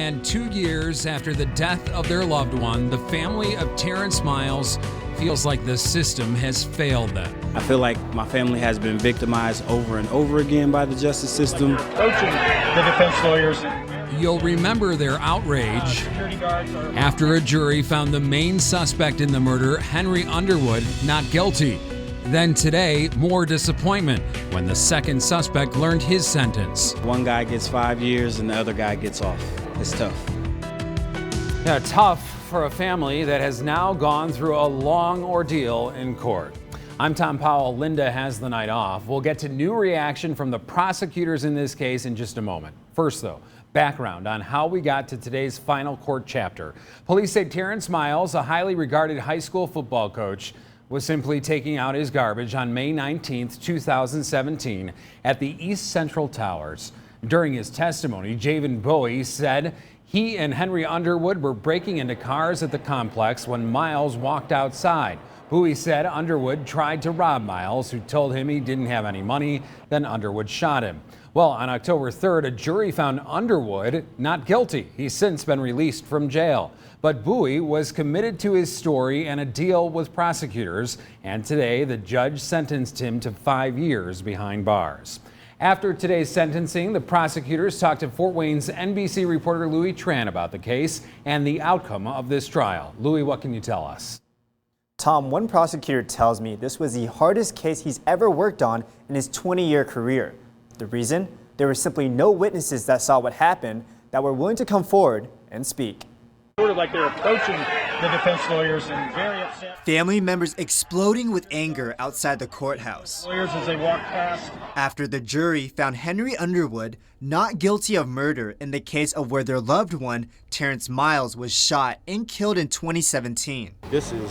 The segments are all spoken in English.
And 2 years after the death of their loved one, the family of Terrence Miles feels like the system has failed them. I feel like my family has been victimized over and over again by the justice system. Coaching the defense lawyers. You'll remember their outrage after a jury found the main suspect in the murder, Henry Underwood, not guilty. Then today, more disappointment when the second suspect learned his sentence. One guy gets 5 years and the other guy gets off. It's tough. Yeah, tough for a family that has now gone through a long ordeal in court. I'm Tom Powell. Linda has the night off. We'll get to new reaction from the prosecutors in this case in just a moment. First, though, background on how we got to today's final court chapter. Police say Terrence Miles, a highly regarded high school football coach, was simply taking out his garbage on May 19, 2017 at the East Central Towers. During his testimony, Javen Bowie said he and Henry Underwood were breaking into cars at the complex when Miles walked outside. Bowie said Underwood tried to rob Miles, who told him he didn't have any money. Then Underwood shot him. Well, on October 3rd, a jury found Underwood not guilty. He's since been released from jail. But Bowie was committed to his story and a deal with prosecutors. And today, the judge sentenced him to 5 years behind bars. After today's sentencing, the prosecutors talked to Fort Wayne's NBC reporter Louis Tran about the case and the outcome of this trial. Louis, what can you tell us? Tom, one prosecutor tells me this was the hardest case he's ever worked on in his 20-year career. The reason? There were simply no witnesses that saw what happened that were willing to come forward and speak. Sort of like they're approaching the defense lawyers and very upset. Family members exploding with anger outside the courthouse. Lawyers as they walk past. After the jury found Henry Underwood not guilty of murder in the case of where their loved one, Terrence Miles, was shot and killed in 2017. This is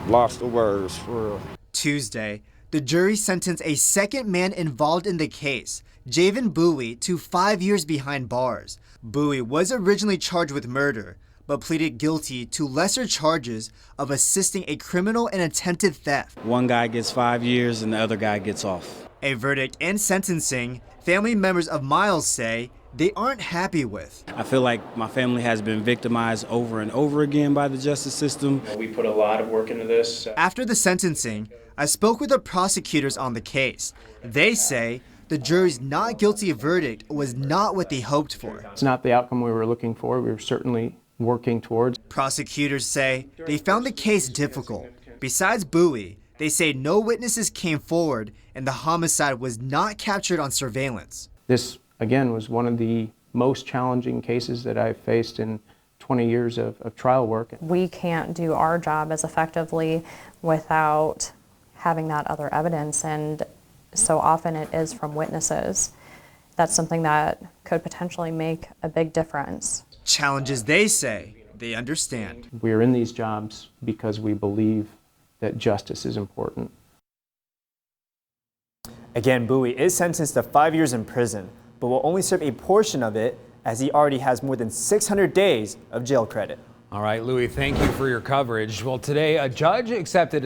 lost of words for real. Tuesday, the jury sentenced a second man involved in the case, Javen Bowie, to 5 years behind bars. Bowie was originally charged with murder, but pleaded guilty to lesser charges of assisting a criminal in attempted theft. One guy gets 5 years and the other guy gets off. A verdict and sentencing family members of Miles say they aren't happy with. I feel like my family has been victimized over and over again by the justice system. We put a lot of work into this. After the sentencing, I spoke with the prosecutors on the case. They say the jury's not guilty verdict was not what they hoped for. It's not the outcome we were looking for. We were certainly working towards. Prosecutors say they found the case difficult. Besides Bowie, they say no witnesses came forward and the homicide was not captured on surveillance. This, again, was one of the most challenging cases that I've faced in 20 years of trial work. We can't do our job as effectively without having that other evidence, and so often it is from witnesses. That's something that could potentially make a big difference. Challenges they say they understand. We're in these jobs because we believe that justice is important. Again, Bowie is sentenced to 5 years in prison, but will only serve a portion of it as he already has more than 600 days of jail credit. All right, Louis, thank you for your coverage. Well, today a judge accepted